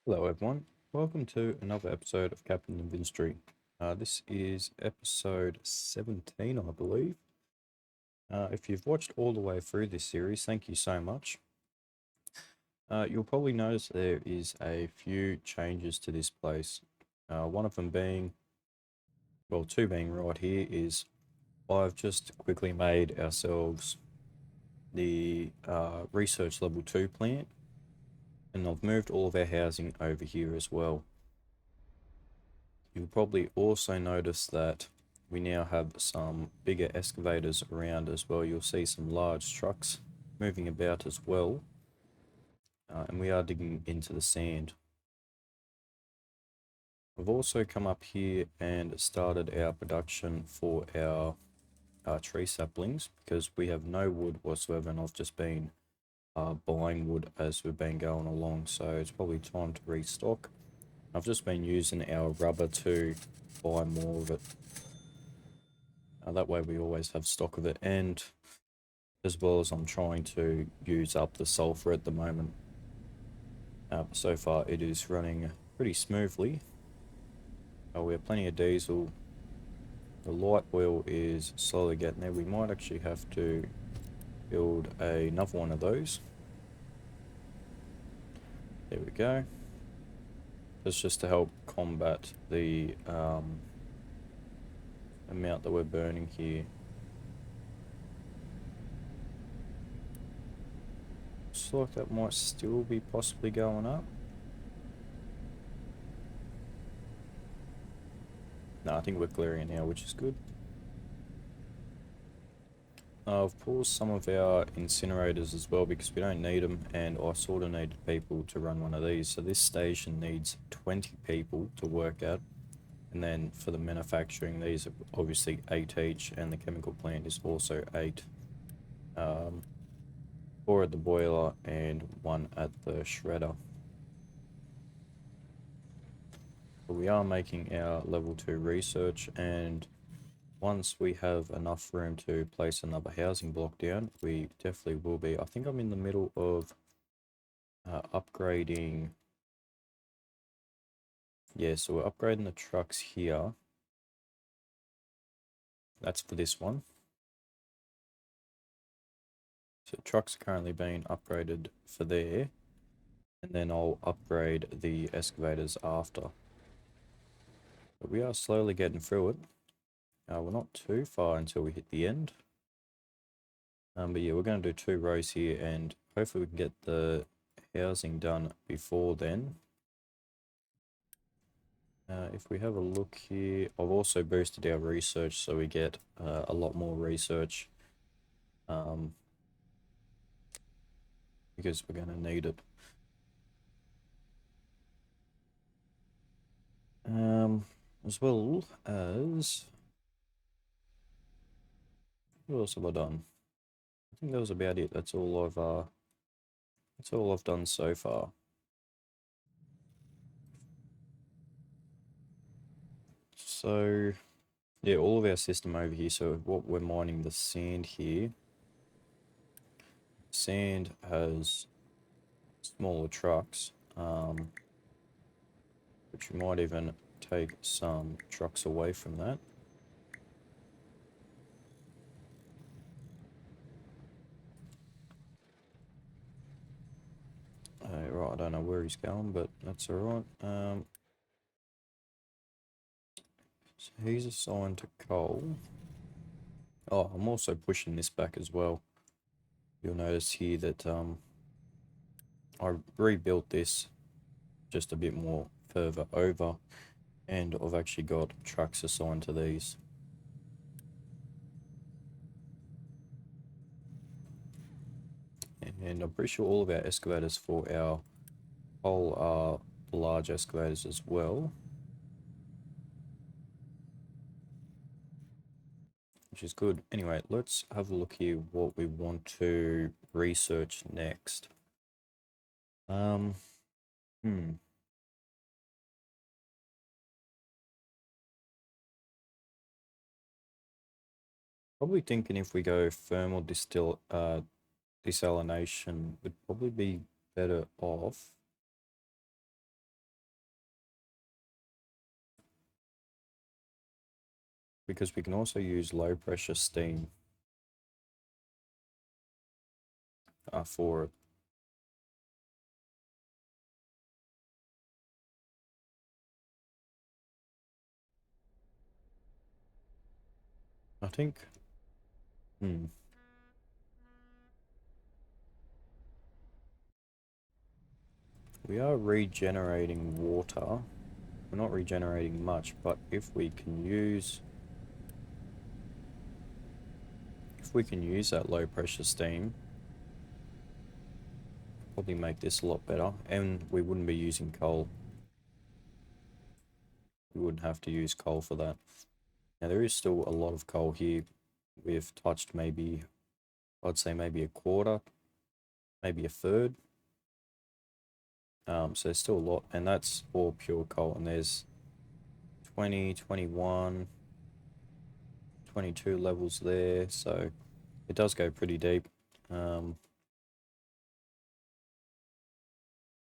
Hello, everyone. Welcome to another episode of Captain of Industry. This is episode 17, I believe. If you've watched all the way through this series, thank you so much. You'll probably notice there is a few changes to this place. One of them being, well, two being right here, is I've just quickly made ourselves the research level 2 plant, and I've moved all of our housing over here as well. You'll probably also notice that we now have some bigger excavators around as well. You'll see some large trucks moving about as well. And we are digging into the sand. We've also come up here and started our production for our tree saplings because we have no wood whatsoever, and I've just been buying wood as we've been going along, so it's probably time to restock. I've just been using our rubber to buy more of it. That way we always have stock of it, and as well as I'm trying to use up the sulfur at the moment. So far it is running pretty smoothly. We have plenty of diesel. The light oil is slowly getting there. We might actually have to build another one of those. There we go. That's just to help combat the amount that we're burning here. Looks like that might still be possibly going up. No, I think we're clearing it now, which is good. I've paused some of our incinerators as well because we don't need them, and I sort of needed people to run one of these. So this station needs 20 people to work at, and then for the manufacturing, these are obviously 8 each, and the chemical plant is also 8. 4 at the boiler and 1 at the shredder. But we are making our level 2 research, and once we have enough room to place another housing block down, we definitely will be. I think I'm in the middle of upgrading. Yeah, so we're upgrading the trucks here. That's for this one. So trucks are currently being upgraded for there, and then I'll upgrade the excavators after. But we are slowly getting through it. We're not too far until we hit the end. But yeah, we're going to do 2 rows here, and hopefully we can get the housing done before then. If we have a look here, I've also boosted our research so we get a lot more research, because we're going to need it. As well as, what else have I done? I think that was about it. That's all I've done so far. So yeah, all of our system over here. So what we're mining the sand here. Sand has smaller trucks, which we might even take some trucks away from that. Right, I don't know where he's going, but that's alright. So he's assigned to coal. Oh, I'm also pushing this back as well. You'll notice here that I rebuilt this just a bit more further over, and I've actually got trucks assigned to these. And I'm pretty sure all of our excavators for our coal are large excavators as well, which is good. Anyway, let's have a look here what we want to research next. Hmm. Probably thinking if we go thermal desalination would probably be better off. because we can also use low pressure steam for it. I think. Hmm. We are regenerating water. We're not regenerating much, but if we can use that low pressure steam, probably make this a lot better, and we wouldn't be using coal. We wouldn't have to use coal for that. Now there is still a lot of coal here. We've touched maybe, I'd say maybe a quarter, maybe a third. So there's still a lot, and that's all pure coal, and there's 20, 21, 22 levels there, so it does go pretty deep.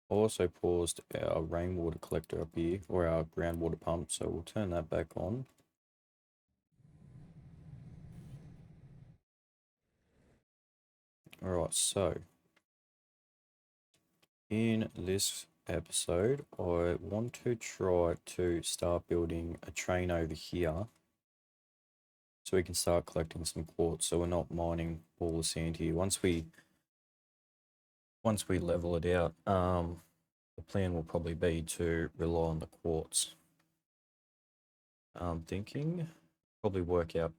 Also paused our rainwater collector up here, or our groundwater pump, so we'll turn that back on. Alright, so in this episode, I want to try to start building a train over here so we can start collecting some quartz, so we're not mining all the sand here. Once we level it out, the plan will probably be to rely on the quartz. I'm thinking probably work out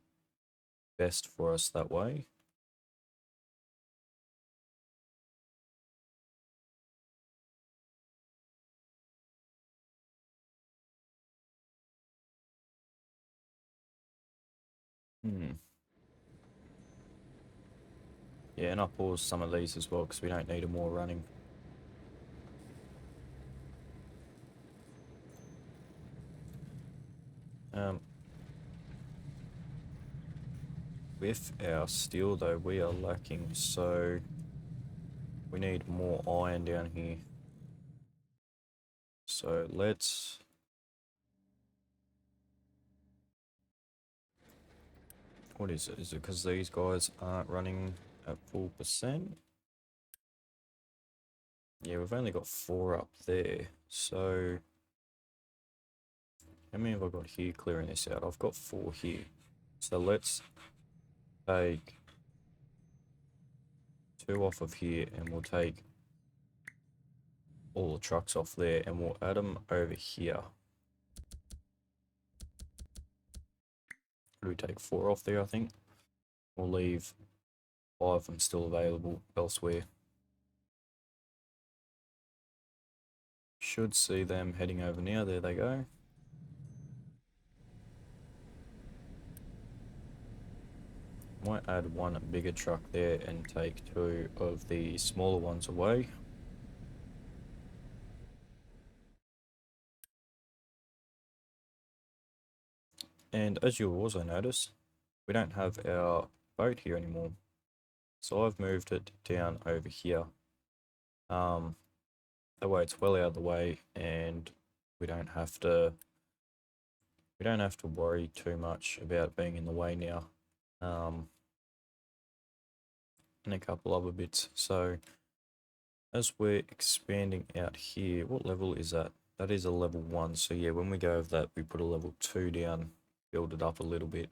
best for us that way. Yeah, and I'll pause some of these as well because we don't need them all running. With our steel though, we are lacking, so we need more iron down here. So let's... What is it? Is it because these guys aren't running at full percent? Yeah, we've only got 4 up there, so... How many have I got here clearing this out? I've got 4 here. So let's take 2 off of here, and we'll take all the trucks off there, and we'll add them over here. We take 4 off there, I think. We'll leave 5 of them still available elsewhere. Should see them heading over now. There they go. Might add 1 bigger truck there and take 2 of the smaller ones away. And as you'll also notice, we don't have our boat here anymore. So I've moved it down over here. That way it's well out of the way, and we don't have to worry too much about being in the way now. And a couple other bits. So as we're expanding out here, what level is that? That is a level 1. So yeah, when we go over that, we put a level 2 down, build it up a little bit.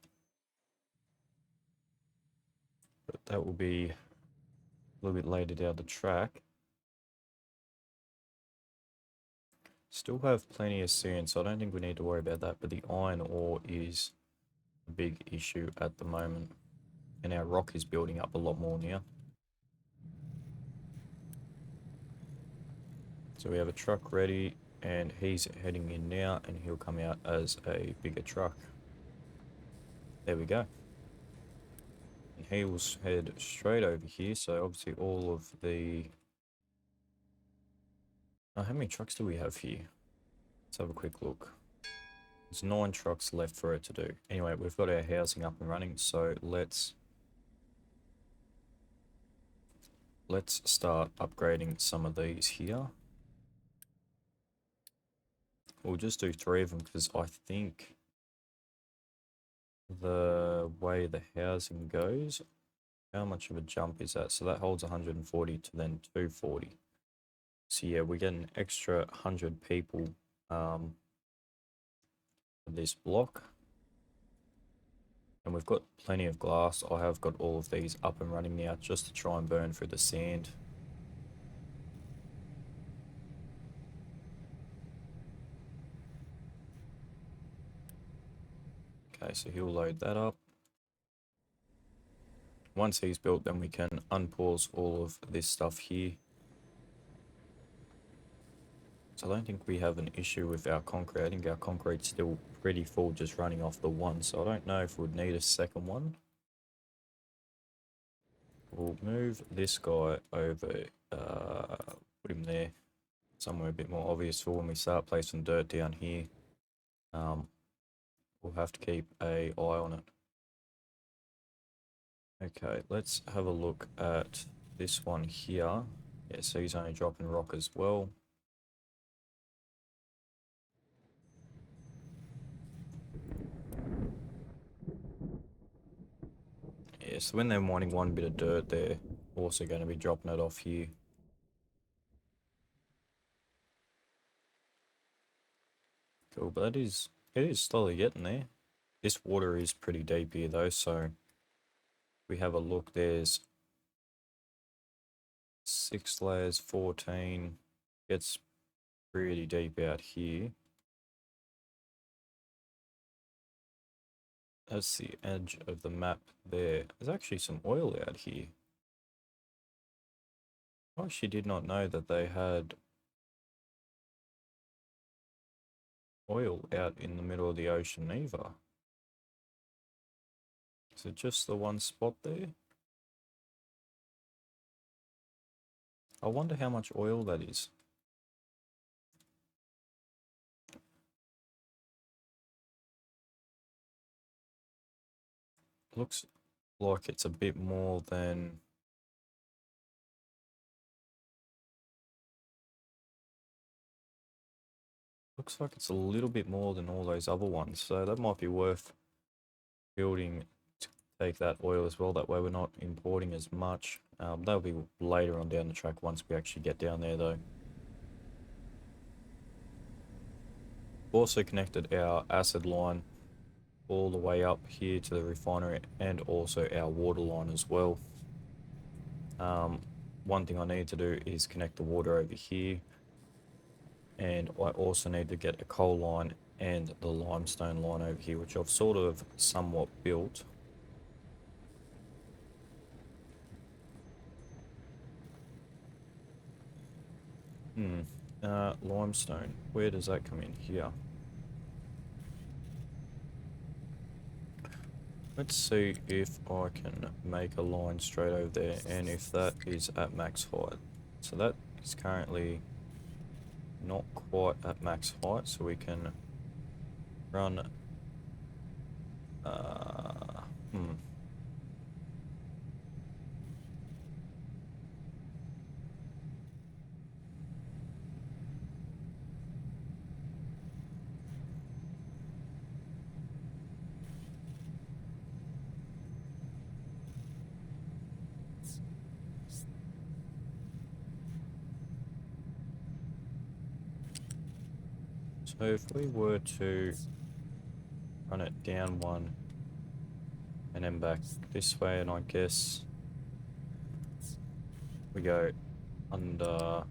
But that will be a little bit later down the track. Still have plenty of sand, so I don't think we need to worry about that, but the iron ore is a big issue at the moment. And our rock is building up a lot more now. So we have a truck ready, and he's heading in now, and he'll come out as a bigger truck. There we go. And he will head straight over here, so obviously all of the... how many trucks do we have here? Let's have a quick look. There's 9 trucks left for it to do. Anyway, we've got our housing up and running, so let's start upgrading some of these here. We'll just do 3 of them because I think the way the housing goes, how much of a jump is that? So that holds 140 to then 240. So yeah, we get an extra 100 people for this block. And we've got plenty of glass. I have got all of these up and running now just to try and burn through the sand. Okay, so he'll load that up. Once he's built, then we can unpause all of this stuff here. So I don't think we have an issue with our concrete. I think our concrete's still pretty full just running off the one. So I don't know if we'd need a second one. We'll move this guy over, put him there, somewhere a bit more obvious for when we start placing dirt down here. We'll have to keep an eye on it. Okay, let's have a look at this one here. Yeah, so he's only dropping rock as well. Yeah, so when they're mining one bit of dirt, they're also going to be dropping it off here. Cool, but it is slowly getting there. This water is pretty deep here though, so we have a look, there's 6 layers, 14, gets pretty deep out here. That's the edge of the map there. There's actually some oil out here. I actually did not know that they had oil out in the middle of the ocean either. Is it just the one spot there? I wonder how much oil that is. Looks like it's a bit more than... Looks like it's a little bit more than all those other ones, so that might be worth building to take that oil as well. That way we're not importing as much. That'll be later on down the track once we actually get down there though. Also connected our acid line all the way up here to the refinery and also our water line as well. One thing I need to do is connect the water over here, and I also need to get a coal line and the limestone line over here, which I've sort of somewhat built. Limestone, where does that come in? Here. Let's see if I can make a line straight over there and if that is at max height. So that is currently not quite at max height, so we can run so if we were to run it down one and then back this way, and I guess we go under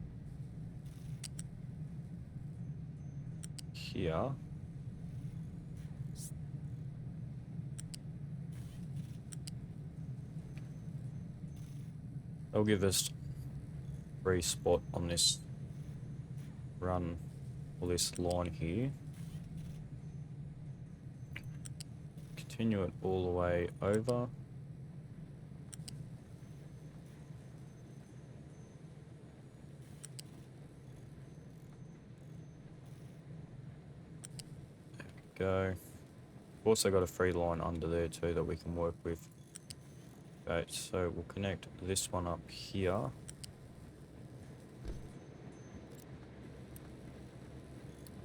here. They'll give us free spot on this run, or this line here. Continue it all the way over. There we go. We've also got a free line under there too that we can work with. Okay, so we'll connect this one up here.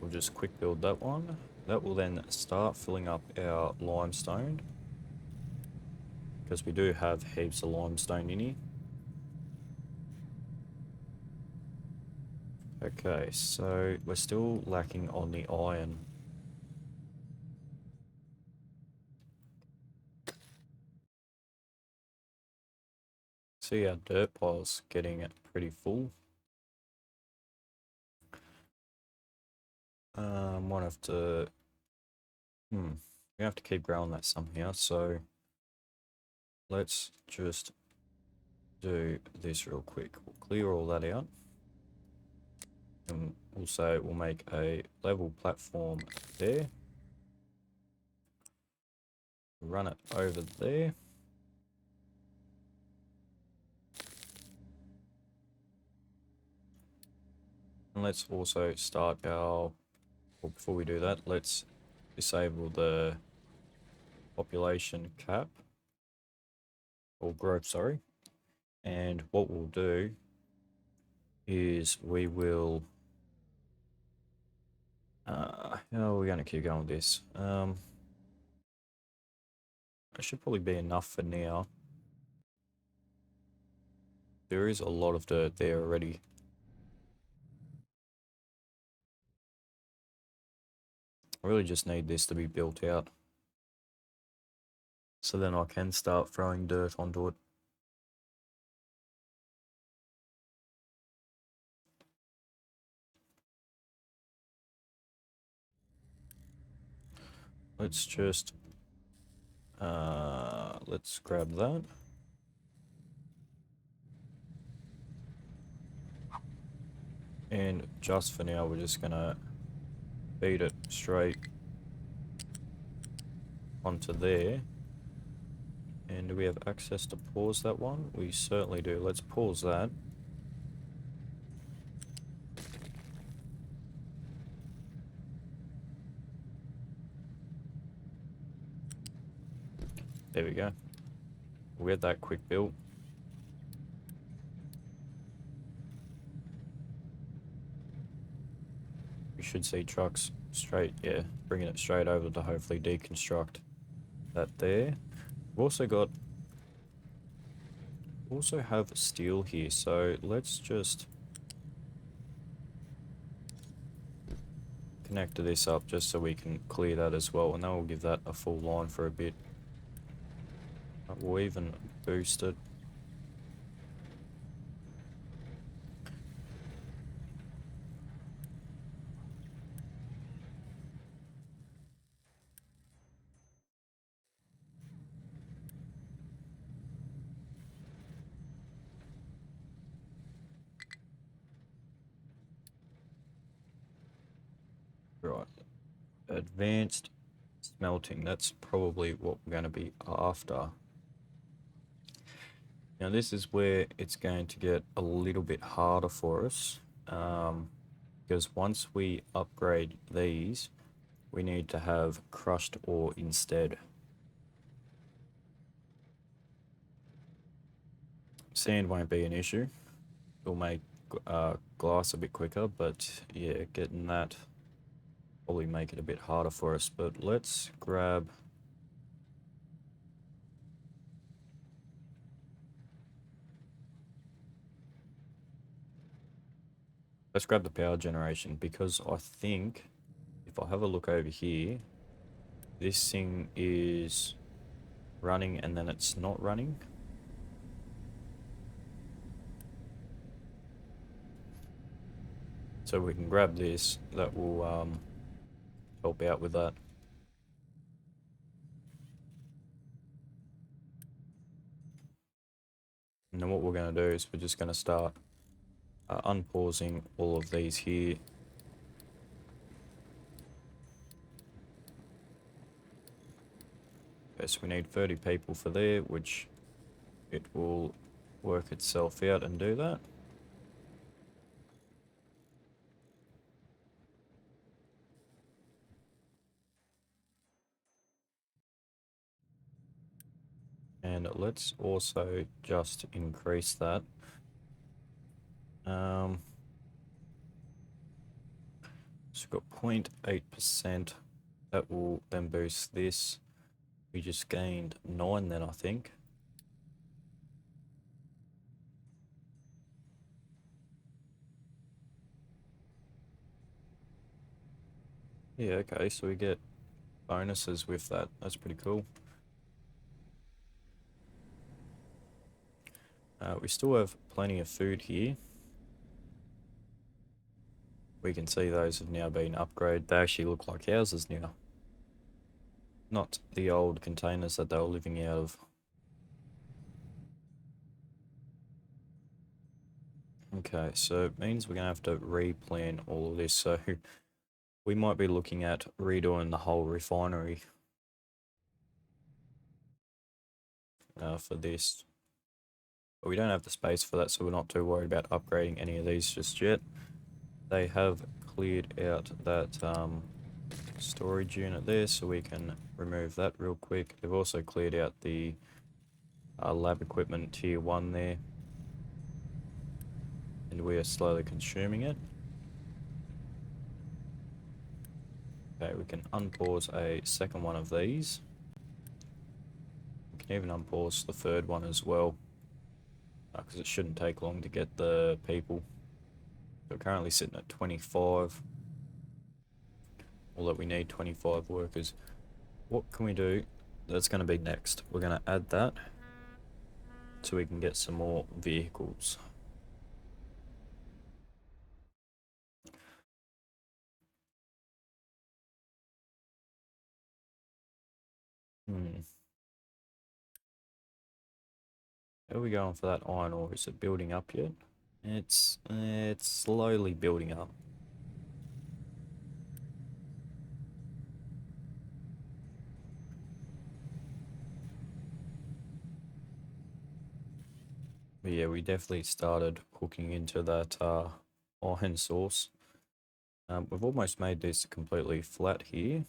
We'll just quick build that one. That will then start filling up our limestone, because we do have heaps of limestone in here. Okay, so we're still lacking on the iron. See, our dirt pile's getting it pretty full. Might have to... we have to keep growing that somehow, so let's just do this real quick. We'll clear all that out. And also we'll make a level platform there. Run it over there. And let's also start our... Well, before we do that, let's disable the population cap. Or growth, sorry. And what we'll do is we will... how are we going to keep going with this? It should probably be enough for now. There is a lot of dirt there already. I really just need this to be built out, so then I can start throwing dirt onto it. Let's just... let's grab that. And just for now, we're just gonna feed it straight onto there. And do we have access to pause that one? We certainly do. Let's pause that. There we go. We'll get that quick built. We should see trucks straight, yeah, bringing it straight over to hopefully deconstruct that there. We've also got... also have steel here, so let's just connect this up just so we can clear that as well, and then we'll give that a full line for a bit. We'll even boost it. Right. Advanced smelting, that's probably what we're going to be after. Now this is where it's going to get a little bit harder for us, because once we upgrade these, we need to have crushed ore instead. Sand won't be an issue. It'll make glass a bit quicker, but yeah, getting that probably make it a bit harder for us. But let's grab... let's grab the power generation, because I think if I have a look over here, this thing is running and then it's not running. So we can grab this, that will help out with that. And then what we're going to do is we're just going to start unpausing all of these here. Okay, so we need 30 people for there, which it will work itself out and do that. And let's also just increase that. So we've got 0.8%. That will then boost this. We just gained 9 then, I think. Yeah, okay, so we get bonuses with that. That's pretty cool. We still have plenty of food here. We can see those have now been upgraded. They actually look like houses now. Not the old containers that they were living out of. Okay, so it means we're going to have to replan all of this. So we might be looking at redoing the whole refinery for this. But we don't have the space for that, so we're not too worried about upgrading any of these just yet. They have cleared out that storage unit there, so we can remove that real quick. They've also cleared out the lab equipment tier 1 there, and we are slowly consuming it. Okay, we can unpause a second one of these. We can even unpause the third one as well, because it shouldn't take long to get the people. We're currently sitting at 25. Although we need 25 workers. What can we do? That's going to be next. We're going to add that so we can get some more vehicles. How are we going for that iron ore? Is it building up yet? It's slowly building up. But yeah, we definitely started hooking into that iron source. We've almost made this completely flat here.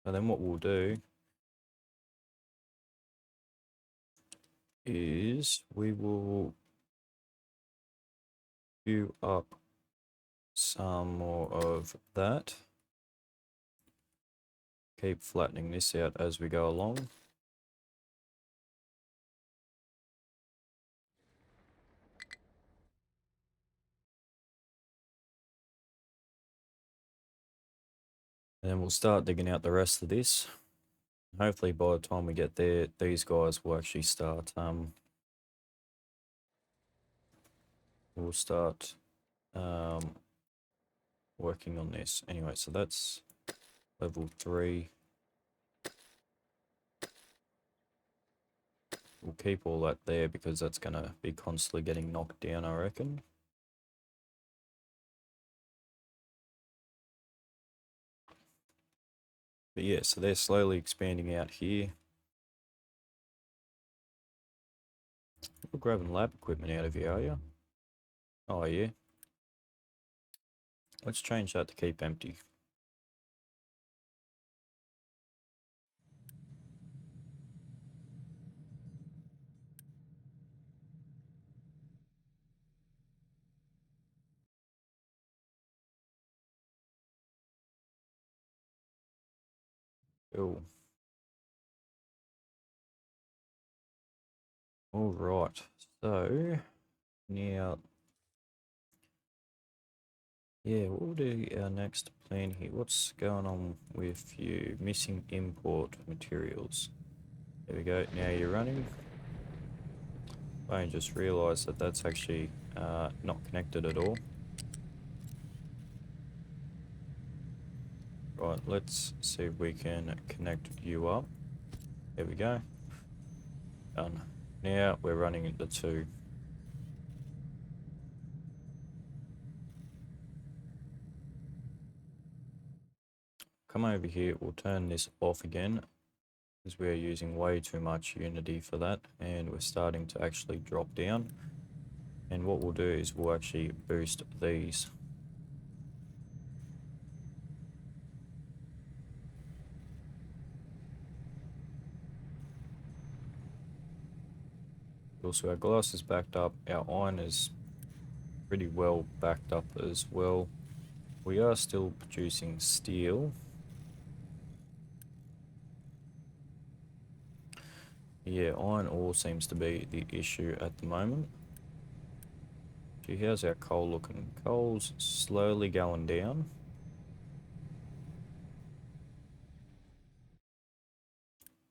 And then what we'll do is we will queue up some more of that. Keep flattening this out as we go along. And then we'll start digging out the rest of this. Hopefully by the time we get there, these guys will actually start, we'll start working on this. Anyway, so that's level 3. We'll keep all that there because that's going to be constantly getting knocked down, I reckon. But yeah, so they're slowly expanding out here. You're grabbing lab equipment out of here, are you? Oh yeah. Let's change that to keep empty. Cool. All right. So now, yeah, we'll do our next plan here. What's going on with you? Missing import materials. There we go. Now you're running. I just realised that that's actually not connected at all. Right, let's see if we can connect you up. There we go. Done. Now we're running into 2. Come over here, we'll turn this off again because we're using way too much Unity for that and we're starting to actually drop down. And what we'll do is we'll actually boost these. Also, our glass is backed up, our iron is pretty well backed up as well. We are still producing steel. Yeah, iron ore seems to be the issue at the moment. Gee, how's our coal looking? Coal's slowly going down.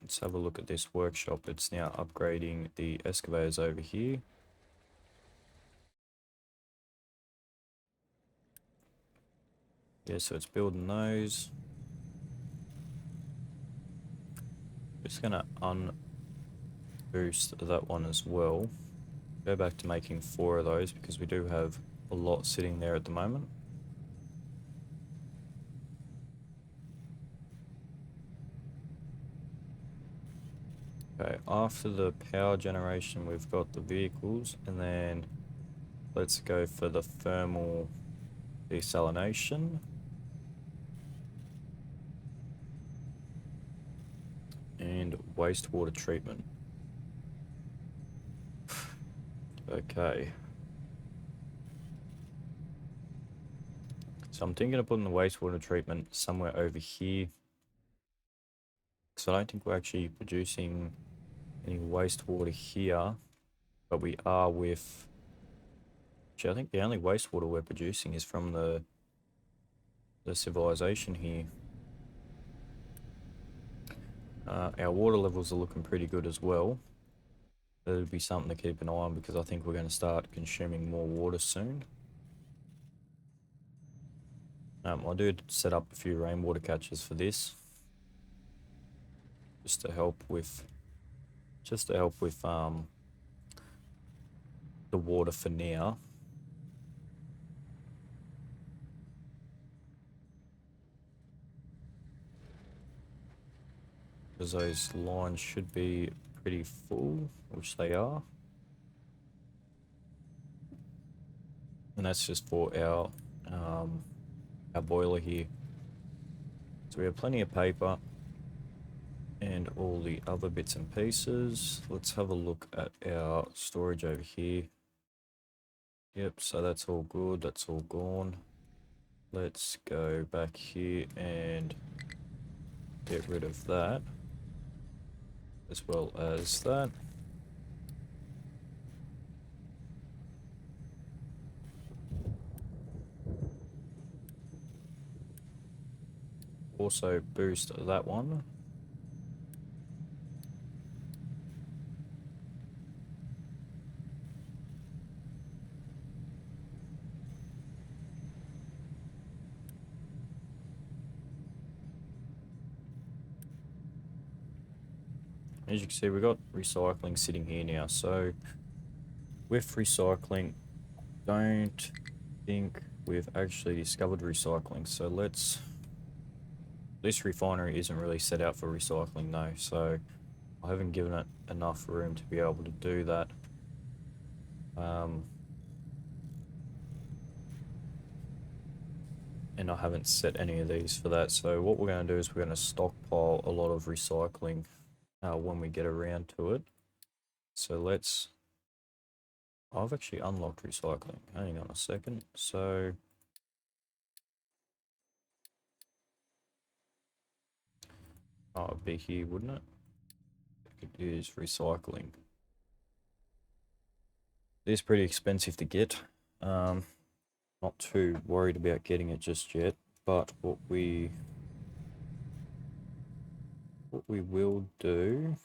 Let's have a look at this workshop. It's now upgrading the excavators over here. Yeah, so it's building those. Just gonna unboost that one as well. Go back to making 4 of those because we do have a lot sitting there at the moment. Okay, after the power generation, we've got the vehicles, and then let's go for the thermal desalination. And wastewater treatment. Okay. So I'm thinking of putting the wastewater treatment somewhere over here. Because I don't think we're actually producing any wastewater here. But we are with... Actually, I think the only wastewater we're producing is from the civilization here. Our water levels are looking pretty good as well. That'll be something to keep an eye on because I think we're going to start consuming more water soon. I do set up a few rainwater catchers for this. Just to help with the water for now. Because those lines should be pretty full, which they are. And that's just for our boiler here. So we have plenty of paper and all the other bits and pieces. Let's have a look at our storage over here. Yep, so that's all good, that's all gone. Let's go back here and get rid of that, as well as that. Also boost that one. As you can see, we've got recycling sitting here now. So with recycling, don't think we've actually discovered recycling. So this refinery isn't really set out for recycling though. So I haven't given it enough room to be able to do that. And I haven't set any of these for that. So what we're going to do is we're going to stockpile a lot of recycling when we get around to it. So I've actually unlocked recycling. Hang on a second. So it'd be here, wouldn't it? It is recycling. It is pretty expensive to get. Not too worried about getting it just yet, but what we will do,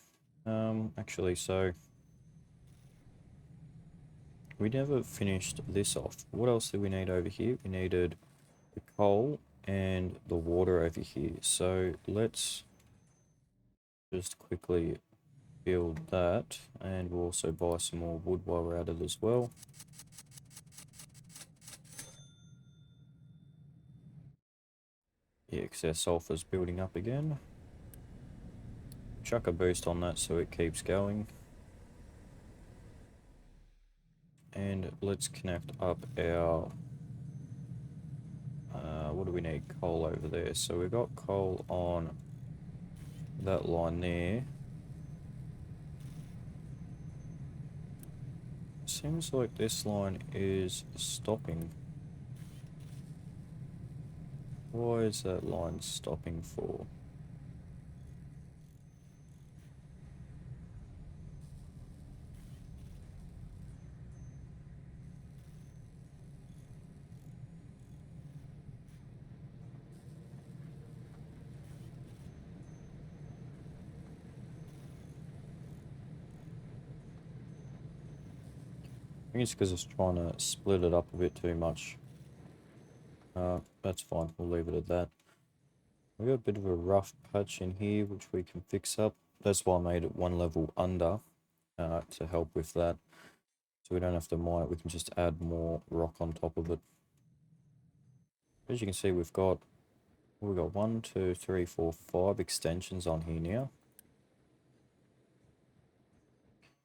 actually, so we never finished this off. What else did we need over here? We needed the coal and the water over here. So let's just quickly build that, and we'll also buy some more wood while we're at it as well. Yeah, because our sulfur's building up again. Chuck a boost on that so it keeps going. And let's connect up our... what do we need? Coal over there. So we've got coal on that line there. Seems like this line is stopping. Why is that line stopping for? think it's because it's trying to split it up a bit too much. That's fine, we'll leave it at that. We got a bit of a rough patch in here, which we can fix up. That's why I made it one level under, to help with that. So we don't have to mine it, we can just add more rock on top of it. As you can see, we've got 1, 2, 3, 4, 5 extensions on here now.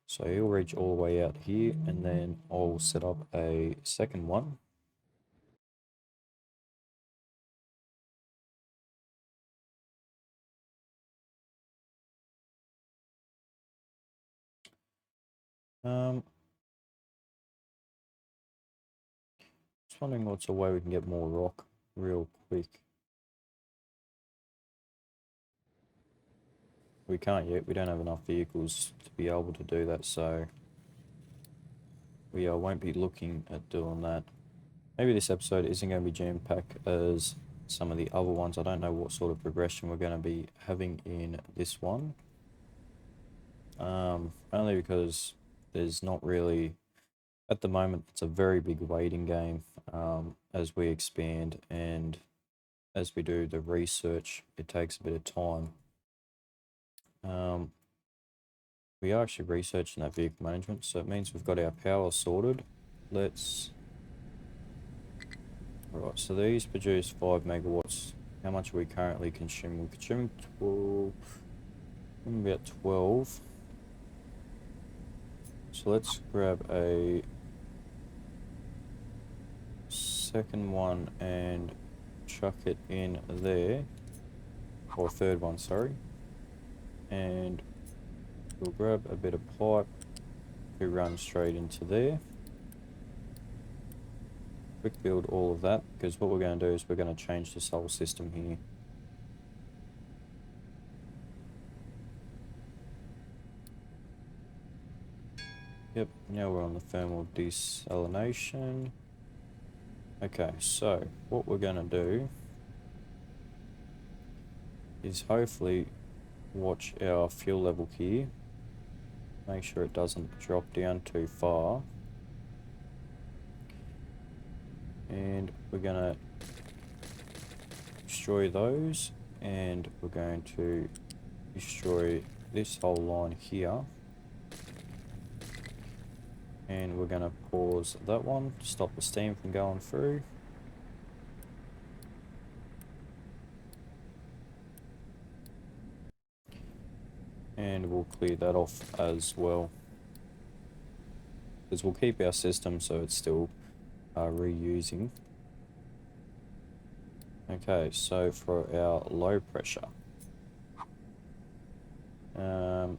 So he'll reach all the way out here, and then I'll set up a second one. Just wondering what's a way we can get more rock real quick. We can't yet, we don't have enough vehicles to be able to do that, so we won't be looking at doing that. Maybe this episode isn't going to be jam-packed as some of the other ones. I don't know what sort of progression we're going to be having in this one. Only because there's not really, at the moment, it's a very big waiting game as we expand and as we do the research, it takes a bit of time. We are actually researching that vehicle management, so it means we've got our power sorted. Let's... Right, so these produce 5 megawatts. How much are we currently consuming? We're consuming 12... about 12. So let's grab a second one and chuck it in there. Or third one, sorry. And we'll grab a bit of pipe to run straight into there. Quick build all of that, because what we're going to do is we're going to change this whole system here. Yep, now we're on the thermal desalination. Okay, so what we're going to do is hopefully watch our fuel level here. Make sure it doesn't drop down too far. And we're going to destroy those, and we're going to destroy this whole line here. And we're going to pause that one to stop the steam from going through. And we'll clear that off as well, because we'll keep our system so it's still reusing. Okay, so for our low pressure, so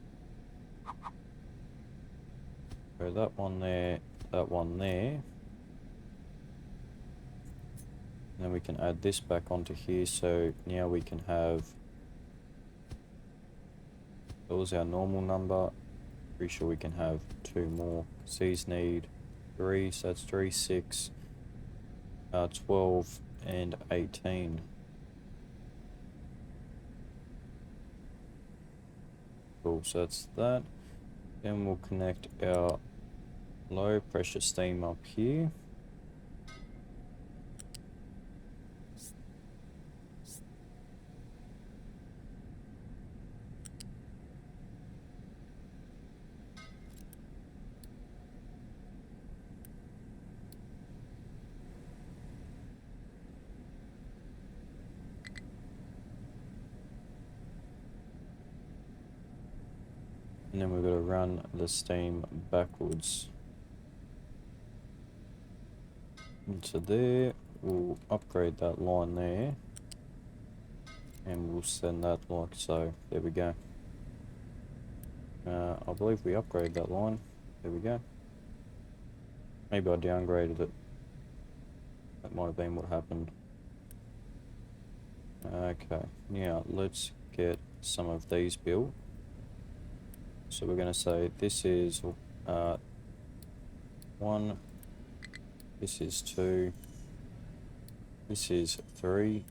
that one there, that one there, and then we can add this back onto here. So now we can have, that was our normal number. Pretty sure we can have 2 more. These need 3, so that's 3, 6, 12, and 18. Cool, so that's that. Then we'll connect our low pressure steam up here. And then we've got to run the steam backwards into there. We'll upgrade that line there, and we'll send that like so. There we go. I believe we upgraded that line. There we go. Maybe I downgraded it. That might have been what happened. Okay, now let's get some of these built. So we're going to say this is 1, this is 2, this is 3,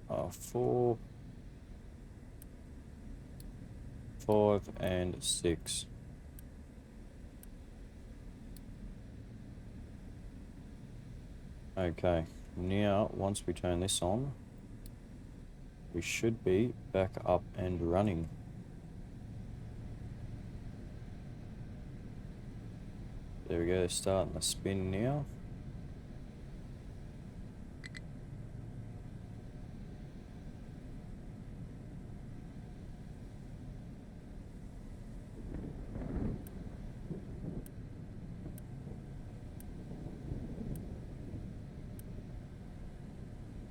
4, 5, and 6. Okay, now once we turn this on, we should be back up and running. There we go, starting the spin now.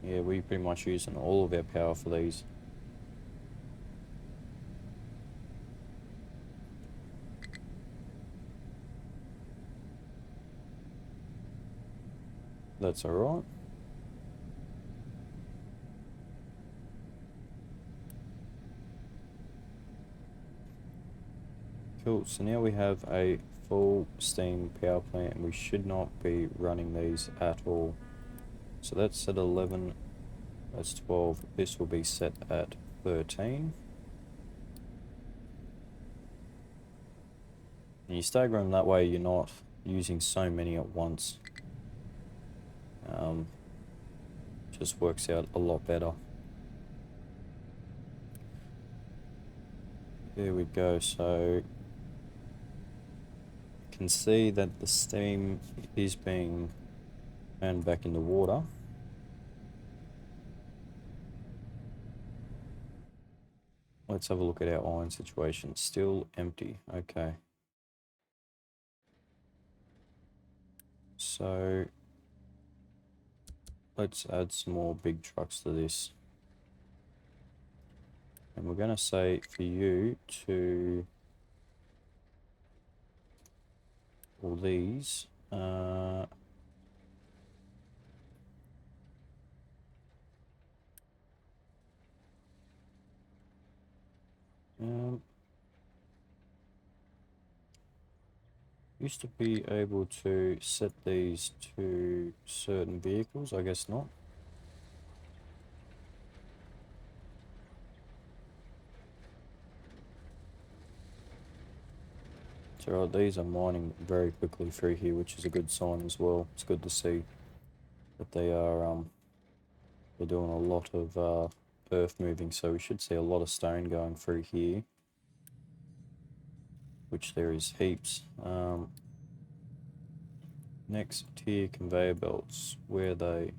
Yeah, we're pretty much using all of our power for these. That's alright. Cool, so now we have a full steam power plant and we should not be running these at all. So that's at 11, that's 12, this will be set at 13. And you stagger them that way, you're not using so many at once. Just works out a lot better. There we go, so you can see that the steam is being turned back into water. Let's have a look at our iron situation. Still empty. Okay. So let's add some more big trucks to this. And we're going to say for you to all these. Used to be able to set these to certain vehicles, I guess not. So these are mining very quickly through here, which is a good sign as well. It's good to see that they are they're doing a lot of earth moving, so we should see a lot of stone going through here, which there is heaps. Next tier conveyor belts, where they're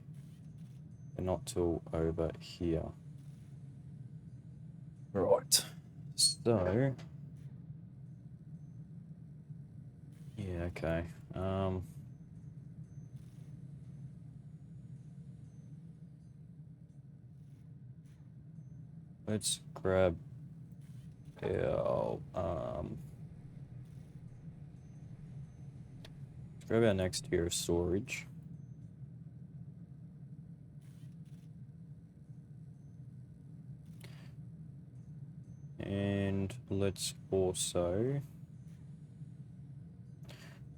not till over here. Right, so yeah, okay. Let's grab our next tier of storage. And let's also,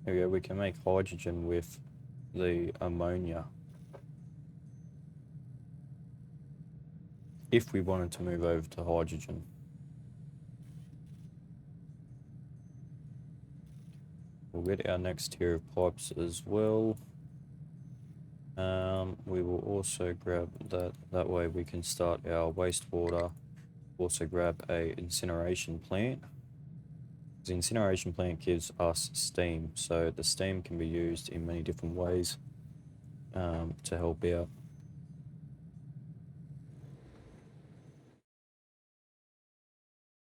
there we go, we can make hydrogen with the ammonia. If we wanted to move over to hydrogen. We'll get our next tier of pipes as well. We will also grab that, that way we can start our wastewater. Also grab a incineration plant. The incineration plant gives us steam, so the steam can be used in many different ways to help out.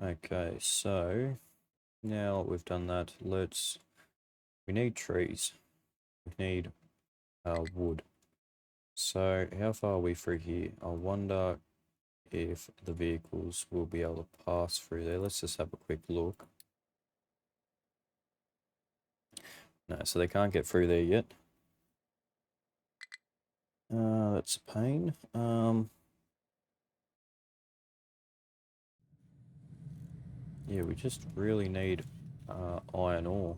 Okay, so now we've done that, we need trees, we need wood. So how far are we through here? I wonder if the vehicles will be able to pass through there. Let's just have a quick look. No, so they can't get through there yet. That's a pain. Yeah, we just really need iron ore.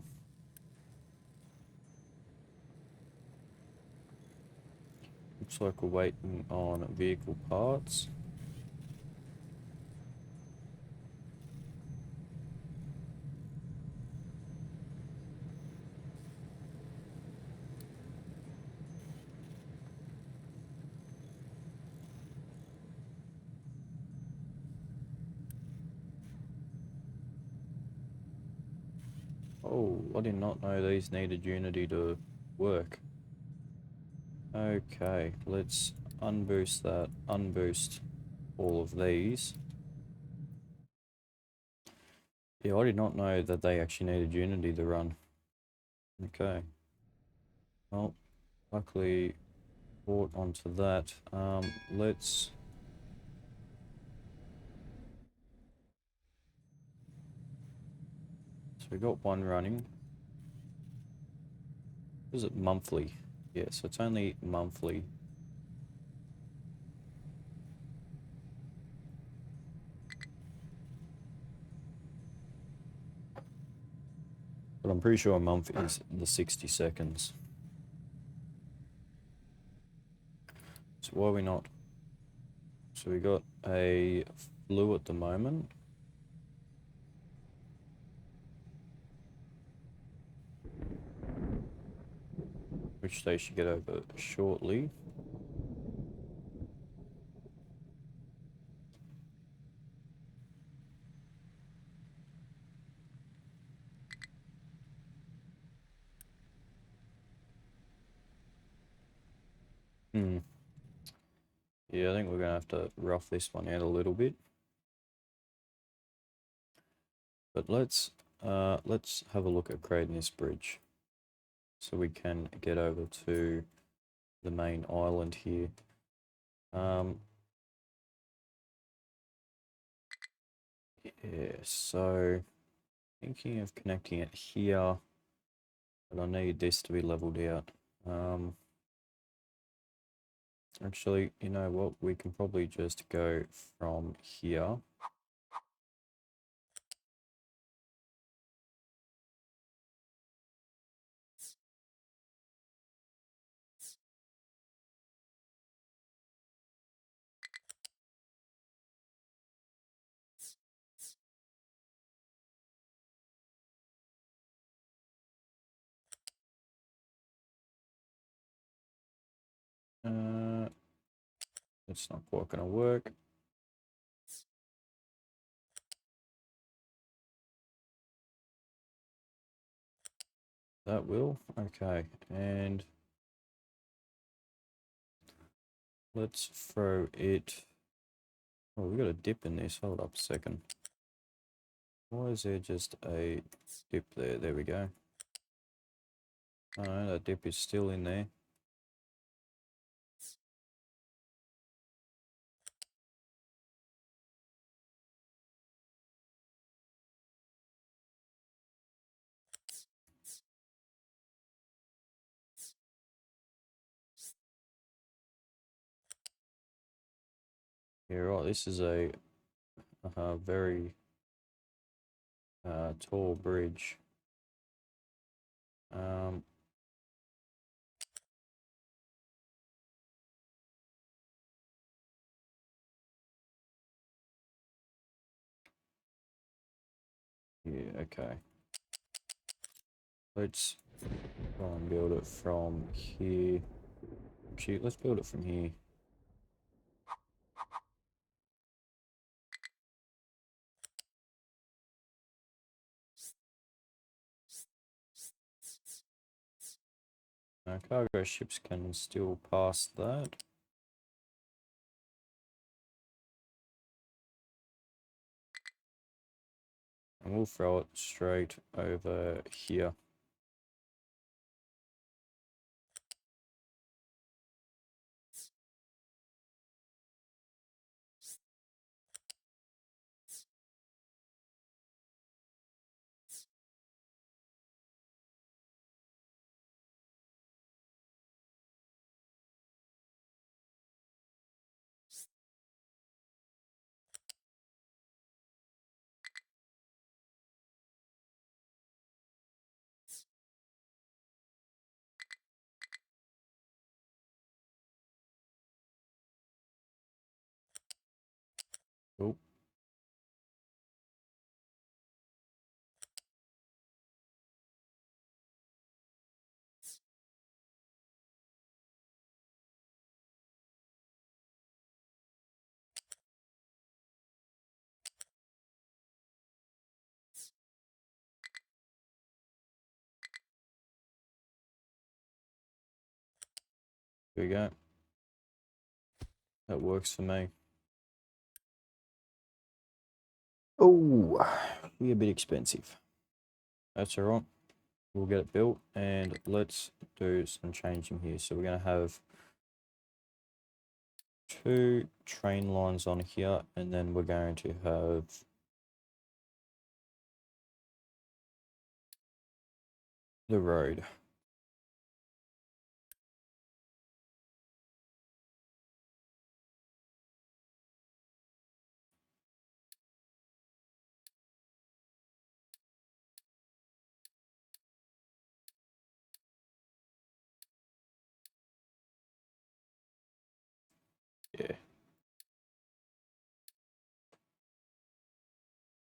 Looks like we're waiting on vehicle parts. Oh, I did not know these needed Unity to work. Okay, let's unboost that, unboost all of these. Yeah, I did not know that they actually needed Unity to run. Okay. Well, luckily brought onto that. Let's... So we got one running. Is it monthly? Yeah, so it's only monthly. But I'm pretty sure a month is the 60 seconds. So why are we not? So we got a flu at the moment. Which they should get over shortly. Hmm. Yeah, I think we're gonna have to rough this one out a little bit. But let's have a look at creating this bridge. So we can get over to the main island here. Yeah, so thinking of connecting it here, but I need this to be leveled out. Actually, you know what? We can probably just go from here. Uh, it's not quite gonna work. That will. Okay, and let's throw it. Oh, we got a dip in this. Hold up a second. Why is there just a dip there? There we go. Oh, no, that dip is still in there. Yeah, right. This is a very tall bridge. Um, yeah, okay. Let's try and build it from here. Actually, let's build it from here. Cargo ships can still pass that. And we'll throw it straight over here. Oh, There we go. That works for me. Oh, we're a bit expensive. That's all right. We'll get it built, and let's do some changing here. So we're going to have 2 train lines on here, and then we're going to have the road. Yeah.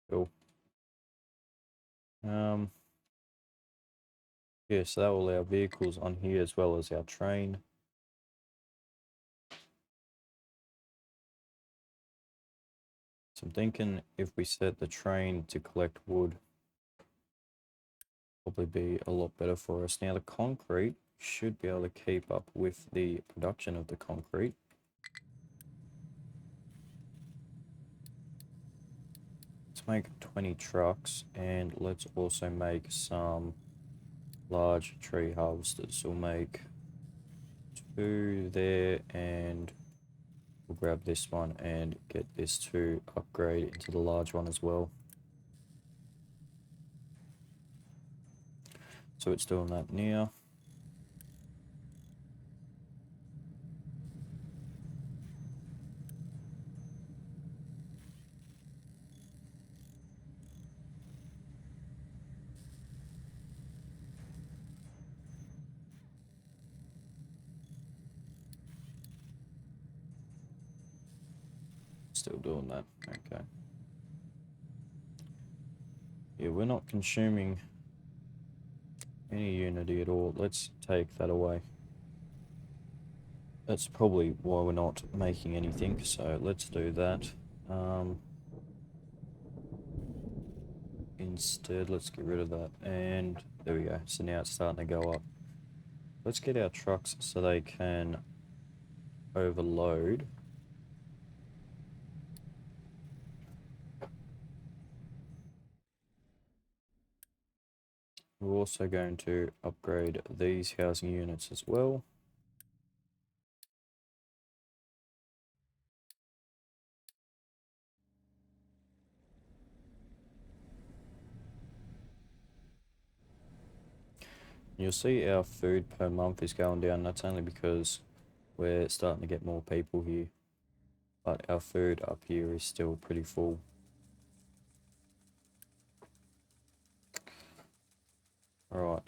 Cool. Yeah, so that will allow vehicles on here as well as our train. So I'm thinking if we set the train to collect wood, probably be a lot better for us. Now the concrete should be able to keep up with the production of the concrete. Let's make 20 trucks, and let's also make some large tree harvesters. We'll make 2 there, and we'll grab this one and get this to upgrade into the large one as well. So it's doing that now. Still doing that. Okay. Yeah, we're not consuming any unity at all. Let's take that away. That's probably why we're not making anything, so let's do that. Instead, let's get rid of that, and there we go. So now it's starting to go up. Let's get our trucks so they can overload. We're also going to upgrade these housing units as well. You'll see our food per month is going down. That's only because we're starting to get more people here. But our food up here is still pretty full. Alright,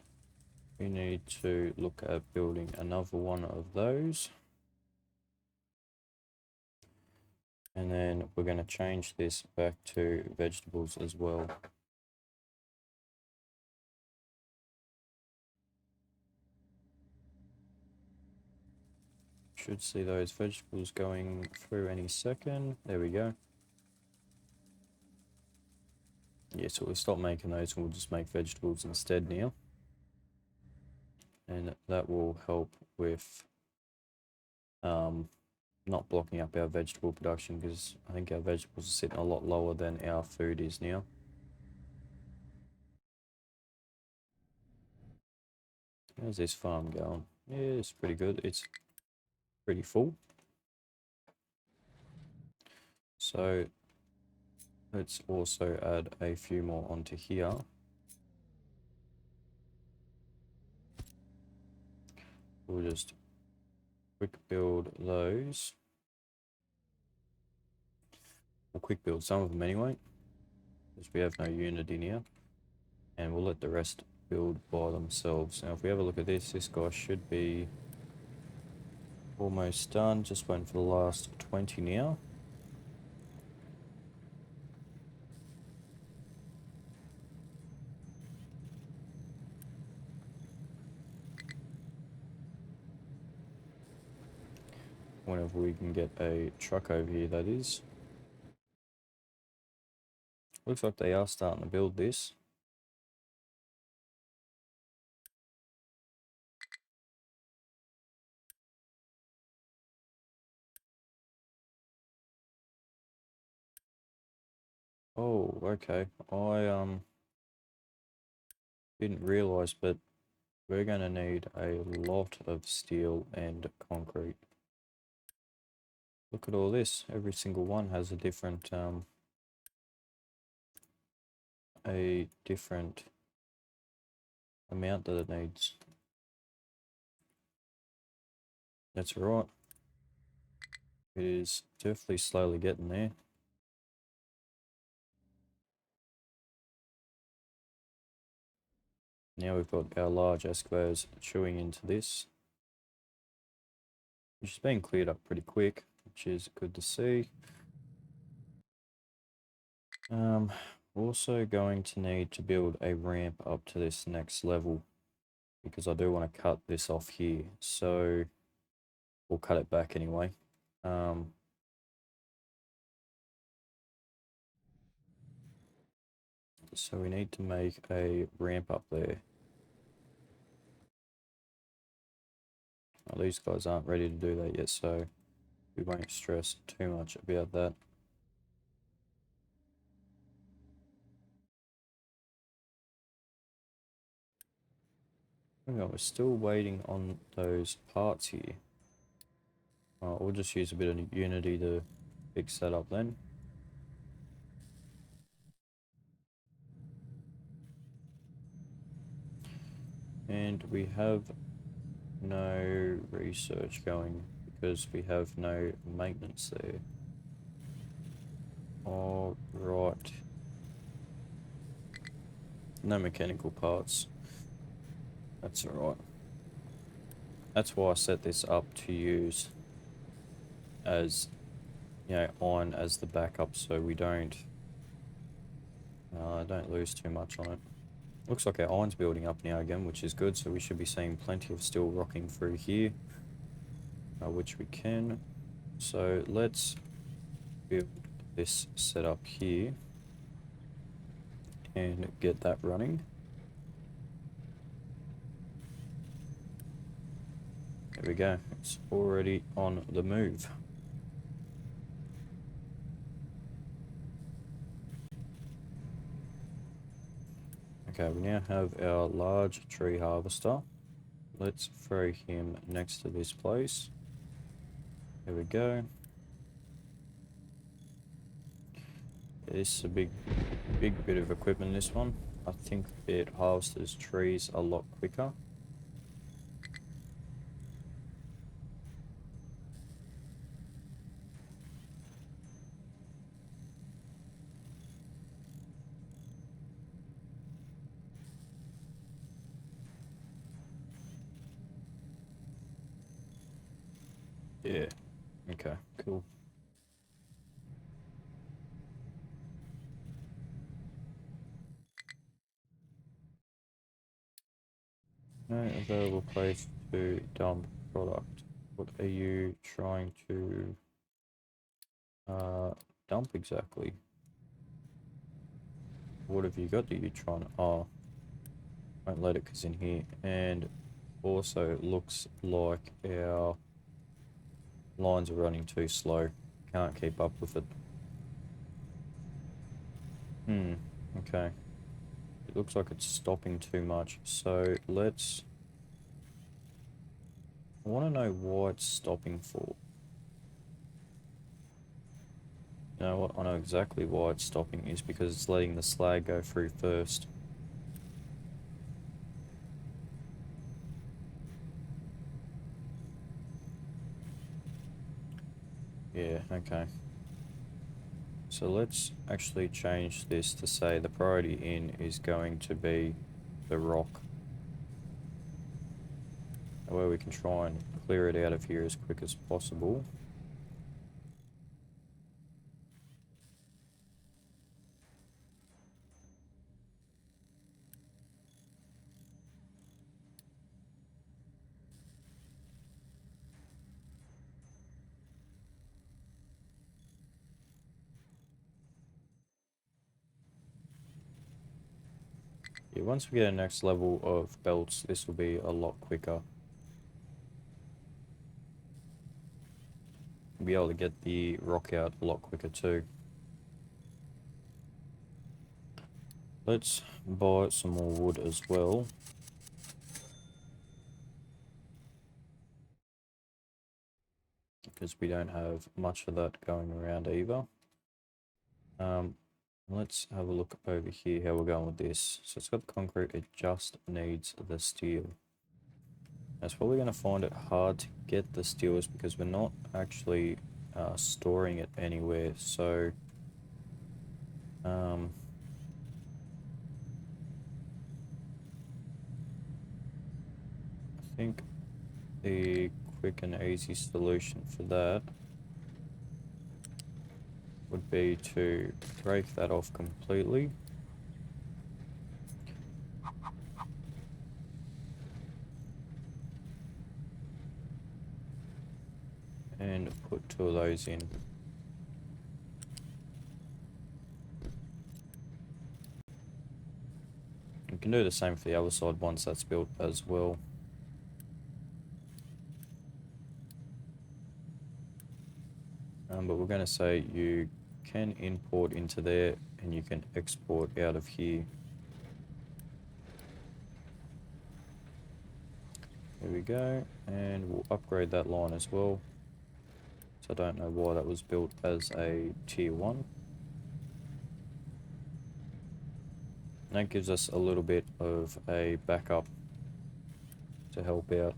we need to look at building another one of those. And then we're going to change this back to vegetables as well. Should see those vegetables going through any second. There we go. Yeah, so we'll stop making those and we'll just make vegetables instead now. And that will help with not blocking up our vegetable production, because I think our vegetables are sitting a lot lower than our food is now. How's this farm going? Yeah, it's pretty good. It's pretty full. So let's also add a few more onto here. We'll just quick build those. We'll quick build some of them anyway, because we have no unity now. And we'll let the rest build by themselves. Now if we have a look at this, this guy should be almost done. Just waiting for the last 20 now. Whenever we can get a truck over here, that is. Looks like they are starting to build this. Oh, okay. I didn't realize, but we're gonna need a lot of steel and concrete. Look at all this. Every single one has a different amount that it needs. That's right. It is definitely slowly getting there. Now we've got our large excavators chewing into this, which is being cleared up pretty quick, which is good to see. Also going to need to build a ramp up to this next level because I do want to cut this off here. So we'll cut it back anyway. So we need to make a ramp up there. Well, these guys aren't ready to do that yet, so we won't stress too much about that. Oh, we're still waiting on those parts here. We'll just use a bit of Unity to fix that up then. And we have no research going because we have no maintenance there. All right. No mechanical parts. That's alright. That's why I set this up to use as, iron as the backup so we don't lose too much on it. Looks like our iron's building up now again, which is good, so we should be seeing plenty of steel rocking through here, which we can. So let's build this setup here and get that running. There we go, it's already on the move. Okay, we now have our large tree harvester. Let's throw him next to this place. There we go. This is a big bit of equipment, this one. I think it harvests trees a lot quicker. Yeah, okay, cool. No available place to dump product. What are you trying to dump exactly? What have you got that you're trying to... Oh, won't let it because in here. And also it looks like our lines are running too slow. Can't keep up with it. Okay. It looks like it's stopping too much. So let's... I want to know why it's stopping for. You know what? I know exactly why it's stopping. Is because it's letting the slag go through first. Yeah, okay. So let's actually change this to say the priority in is going to be the rock. That way we can try and clear it out of here as quick as possible. Yeah, once we get a next level of belts, this will be a lot quicker. We'll be able to get the rock out a lot quicker too. let's buy some more wood as well. Because we don't have much of that going around either. Let's have a look over here how we're going with this. So it's got the concrete, it just needs the steel. It's probably going to find it hard to get the steels because we're not actually storing it anywhere. So I think the quick and easy solution for that would be to break that off completely. And put 2 of those in. You can do the same for the other side once that's built as well. But we're going to say you can import into there and you can export out of here. There we go, and we'll upgrade that line as well. So I don't know why that was built as a tier 1. And that gives us a little bit of a backup to help out.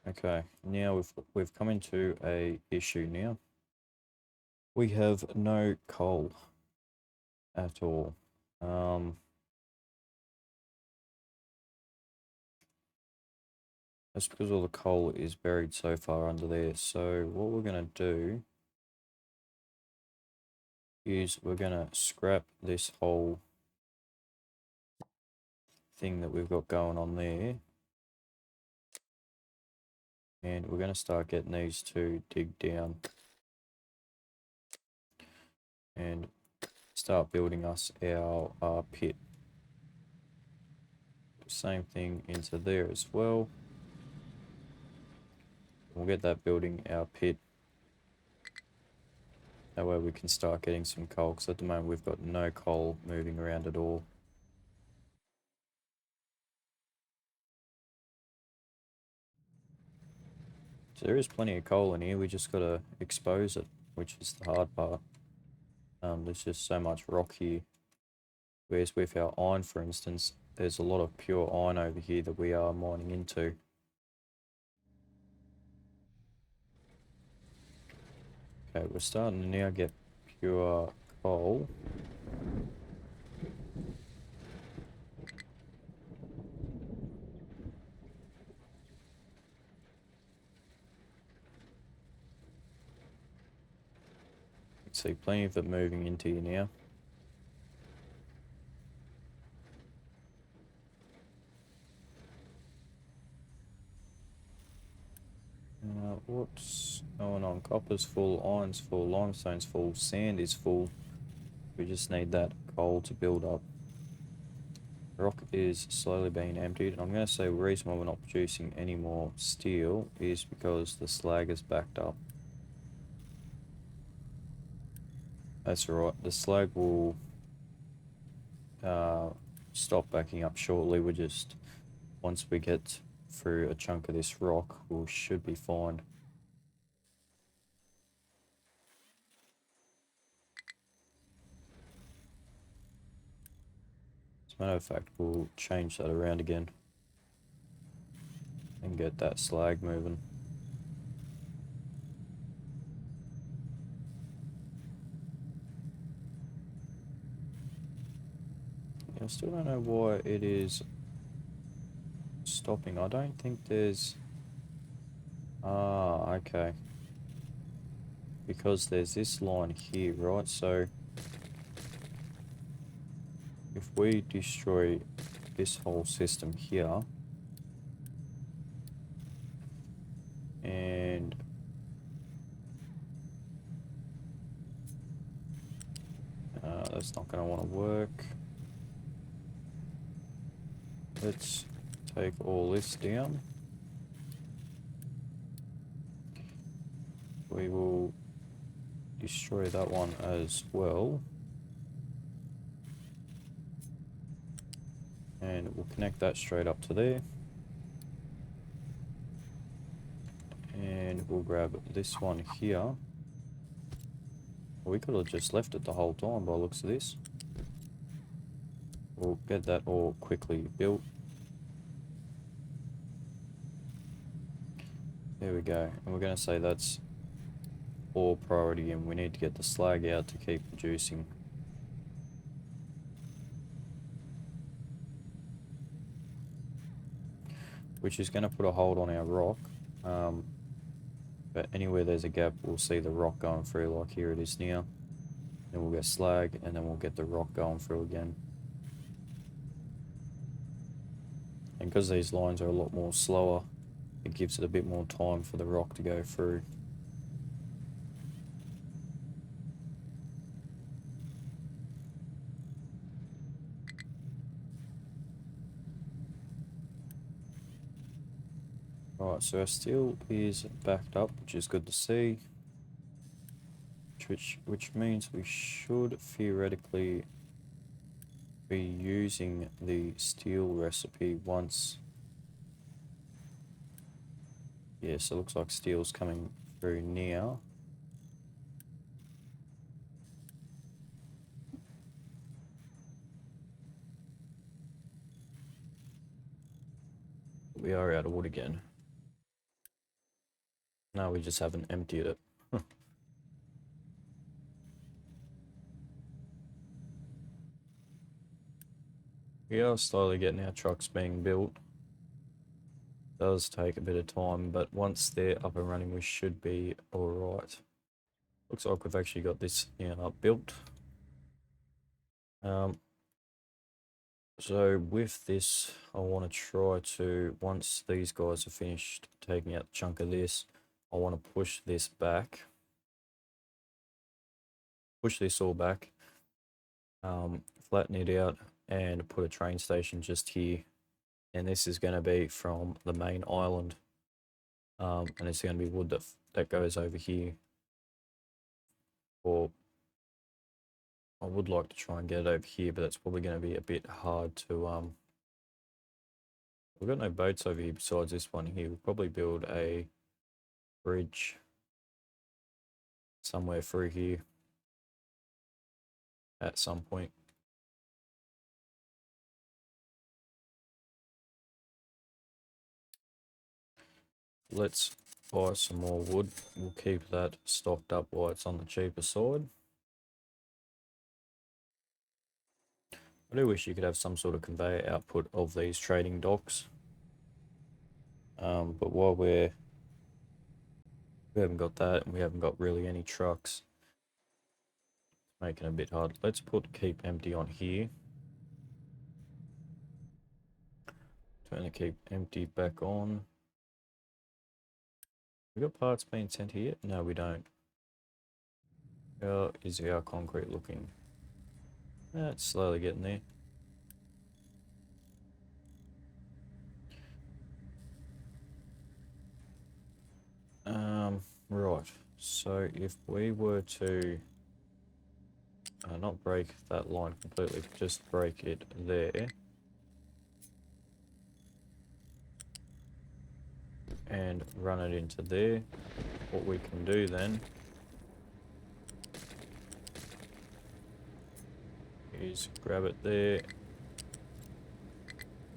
Okay, now we've come into a issue now. We have no coal at all. That's because all the coal is buried so far under there. So what we're going to do is we're going to scrap this whole thing that we've got going on there. And we're going to start getting these to dig down and start building us our pit. Same thing into there as well. We'll get that building our pit. That way we can start getting some coal, because at the moment we've got no coal moving around at all. So there is plenty of coal in here, we just got to expose it, which is the hard part. There's just so much rock here. Whereas with our iron, for instance, there's a lot of pure iron over here that we are mining into. Okay, we're starting to now get pure coal. You can see plenty of it moving into you now. What's going on? Copper's full, iron's full, limestone's full, sand is full. We just need that coal to build up. Rock is slowly being emptied. I'm going to say the reason why we're not producing any more steel is because the slag is backed up. That's right, the slag will stop backing up shortly. We're just, once we get through a chunk of this rock, we should be fine. As a matter of fact, we'll change that around again and get that slag moving. I still don't know why it is stopping. I don't think there's... Ah, okay. Because there's this line here, right? So if we destroy this whole system here and that's not going to want to work. Let's take all this down. We will destroy that one as well. And we'll connect that straight up to there. And we'll grab this one here. We could have just left it the whole time by the looks of this. We'll get that all quickly built. There we go. And we're going to say that's all priority, and we need to get the slag out to keep producing. Which is going to put a hold on our rock. But anywhere there's a gap, we'll see the rock going through, like here it is now. Then we'll get slag, and then we'll get the rock going through again. And because these lines are a lot more slower, it gives it a bit more time for the rock to go through. Right, so our steel is backed up, which is good to see. Which means we should theoretically be using the steel recipe once. Yeah, so it looks like steel's coming through now. We are out of wood again. No, we just haven't emptied it. We are slowly getting our trucks being built. It does take a bit of time, but once they're up and running, we should be alright. Looks like we've actually got this built. So with this, I want to try to, once these guys are finished taking out a chunk of this, I want to push this back. Push this all back. Flatten it out and put a train station just here. And this is going to be from the main island. And it's going to be wood that goes over here. Or I would like to try and get it over here, but that's probably going to be a bit hard to we've got no boats over here besides this one here. We'll probably build a bridge somewhere through here at some point. Let's buy some more wood. We'll keep that stocked up while it's on the cheaper side. I do wish you could have some sort of conveyor output of these trading docks. But while we haven't got that, and we haven't got really any trucks, it's making it a bit hard. Let's put keep empty on here. Turn the keep empty back on. We got parts being sent here? No, we don't. How is our concrete looking? It's slowly getting there. Right. So if we were to not break that line completely, just break it there. And run it into there. What we can do then is grab it there.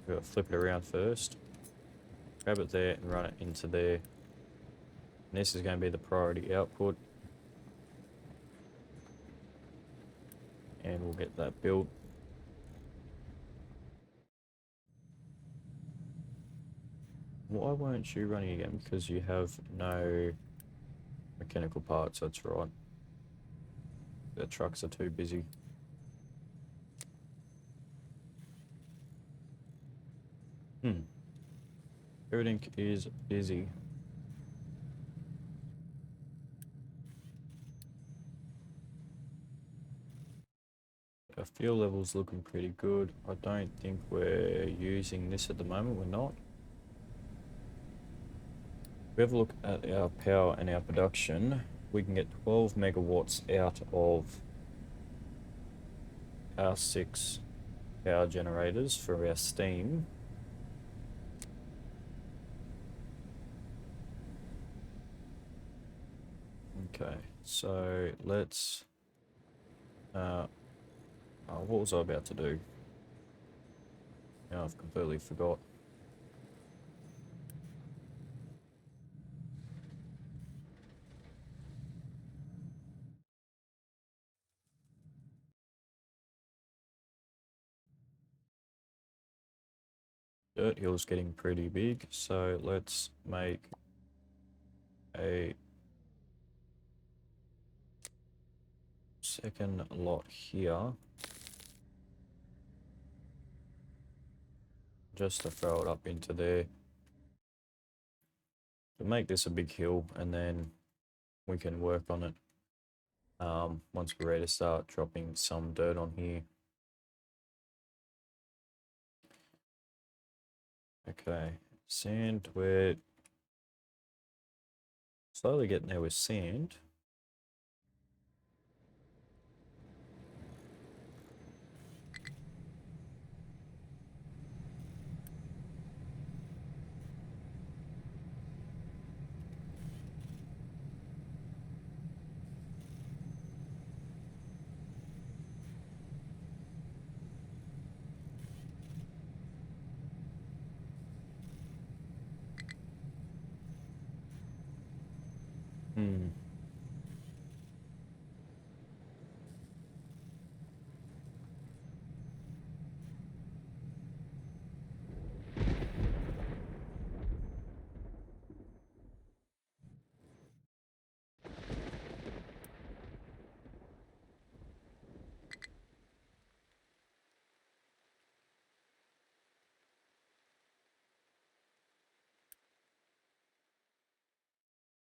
We've got to flip it around first. Grab it there and run it into there. And this is going to be the priority output. And we'll get that built. Why weren't you running again? Because you have no mechanical parts, that's right. The trucks are too busy. Everything is busy. Our fuel level's looking pretty good. I don't think we're using this at the moment, we're not. If we have a look at our power and our production, we can get 12 megawatts out of our 6 power generators for our steam. Okay, so let's what was I about to do? Now I've completely forgot. Dirt Hill's getting pretty big, so let's make a second lot here. Just to throw it up into there. To make this a big hill, and then we can work on it once we're ready to start dropping some dirt on here. Okay, sand, we're slowly getting there with sand. Hmm.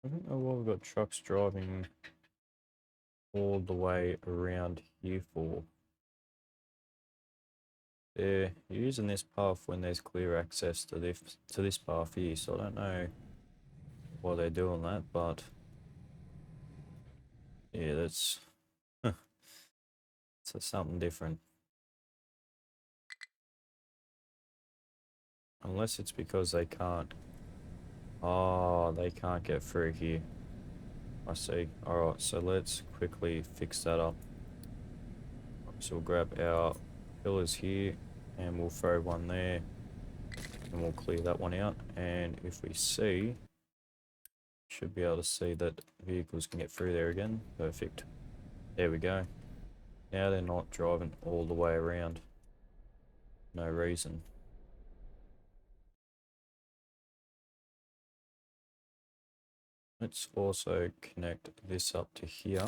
I don't know why we've got trucks driving all the way around here for. They're using this path when there's clear access to this path here, so I don't know why they're doing that, but yeah, that's it's something different. Unless it's because they can't. Oh, they can't get through here. I see. Alright, so let's quickly fix that up. So we'll grab our pillars here and we'll throw one there and we'll clear that one out. And if we see, should be able to see that vehicles can get through there again. Perfect. There we go. Now they're not driving all the way around. No reason. Let's also connect this up to here.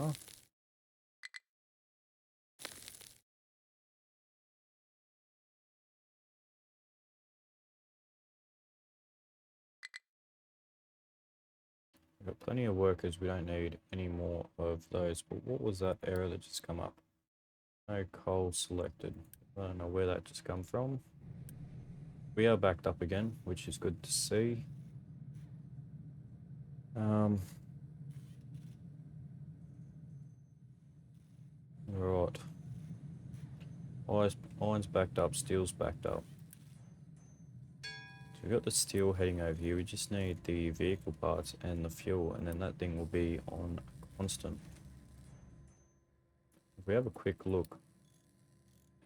We've got plenty of workers, we don't need any more of those. But what was that error that just come up? No coal selected. I don't know where that just come from. We are backed up again, which is good to see. Right. Iron's backed up, steel's backed up. So we've got the steel heading over here. We just need the vehicle parts and the fuel, and then that thing will be on constant. If we have a quick look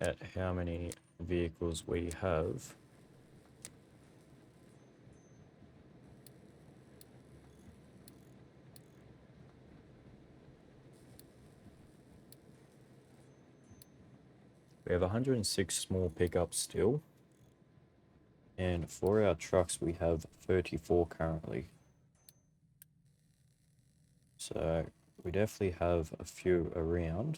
at how many vehicles we have. We have 106 small pickups still. And for our trucks, we have 34 currently. So we definitely have a few around.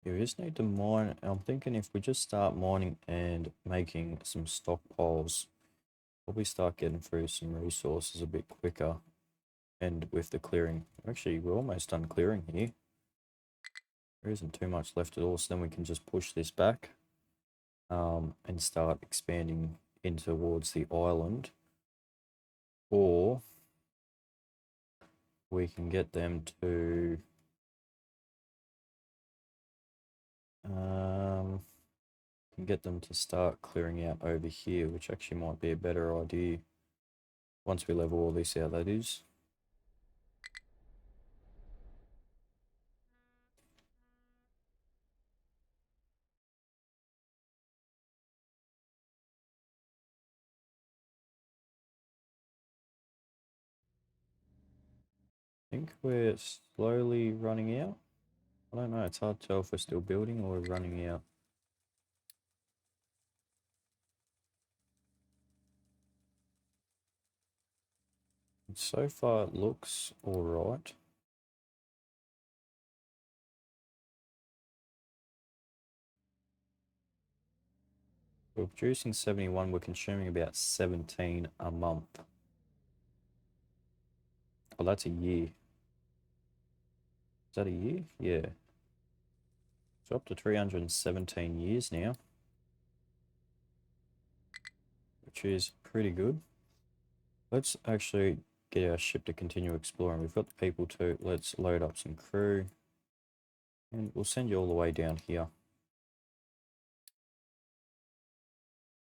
Yeah, we just need to mine. I'm thinking if we just start mining and making some stockpiles, probably start getting through some resources a bit quicker. And with the clearing, actually, we're almost done clearing here. There isn't too much left at all, so then we can just push this back and start expanding in towards the island. Or we can get them to start clearing out over here, which actually might be a better idea once we level all this out, that is. I think we're slowly running out. I don't know, it's hard to tell if we're still building or we're running out. And so far it looks alright. We're producing 71, we're consuming about 17 a month. Oh, that's a year. Is that a year? Yeah. So up to 317 years now, which is pretty good. Let's actually get our ship to continue exploring. We've got the people to, let's load up some crew. And we'll send you all the way down here.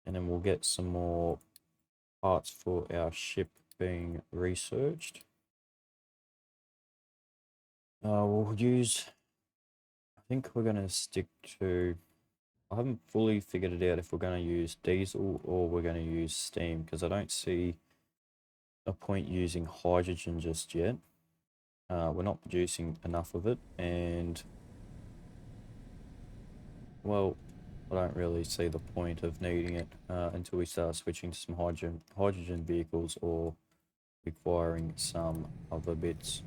And then we'll get some more parts for our ship being researched. We'll use, I think we're going to stick to, I haven't fully figured it out if we're going to use diesel or we're going to use steam, because I don't see a point using hydrogen just yet. We're not producing enough of it, and well, I don't really see the point of needing it until we start switching to some hydrogen vehicles or requiring some other bits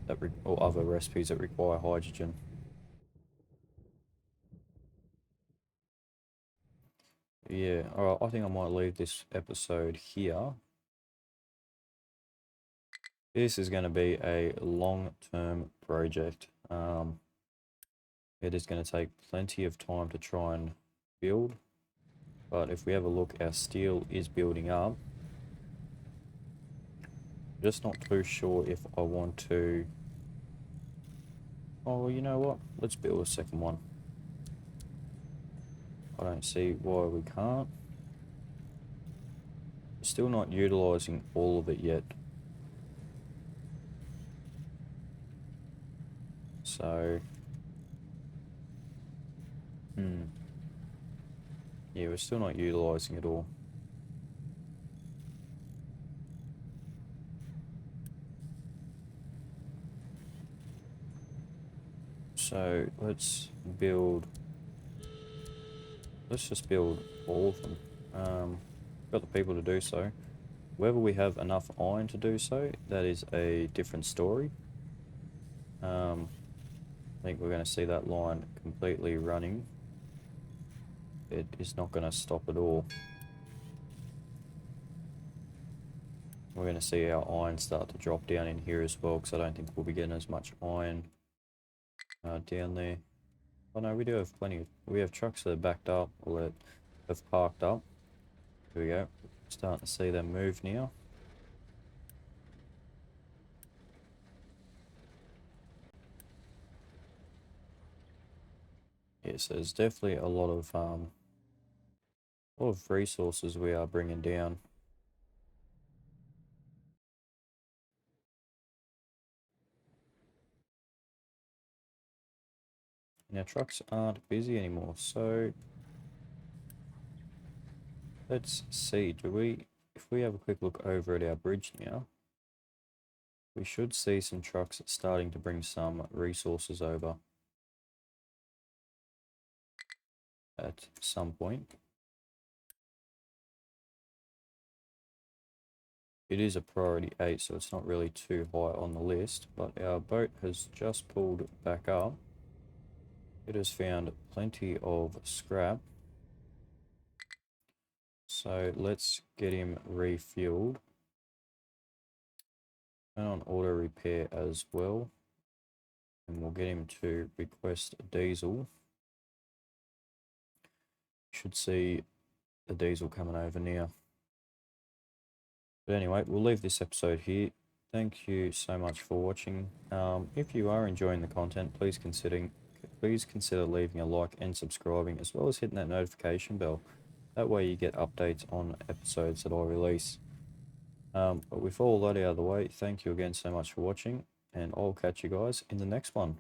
that or other recipes that require hydrogen. Yeah, alright, I think I might leave this episode here. This is going to be a long-term project. It is going to take plenty of time to try and build, but if we have a look, our steel is building up. Just not too sure if I want to... Oh, you know what? Let's build a second one. I don't see why we can't. Still not utilizing all of it yet. So... Yeah, we're still not utilizing it all. So let's build... Let's just build all of them. Got the people to do so. Whether we have enough iron to do so, that is a different story. I think we're going to see that line completely running. It is not going to stop at all. We're going to see our iron start to drop down in here as well, because I don't think we'll be getting as much iron down there. Oh no, we do have plenty. We have trucks that are backed up or that have parked up. Here we go. Starting to see them move now. Yes, there's definitely a lot of resources we are bringing down. And our trucks aren't busy anymore, so let's see, if we have a quick look over at our bridge now, we should see some trucks starting to bring some resources over at some point. It is a priority 8, so it's not really too high on the list, but our boat has just pulled back up. It has found plenty of scrap. So let's get him refueled. Turn on auto repair as well. And we'll get him to request diesel. Should see the diesel coming over now. But anyway, we'll leave this episode here. thank you so much for watching. If you are enjoying the content, please consider leaving a like and subscribing, as well as hitting that notification bell. That way you get updates on episodes that I release. But with all that out of the way, thank you again so much for watching, and I'll catch you guys in the next one.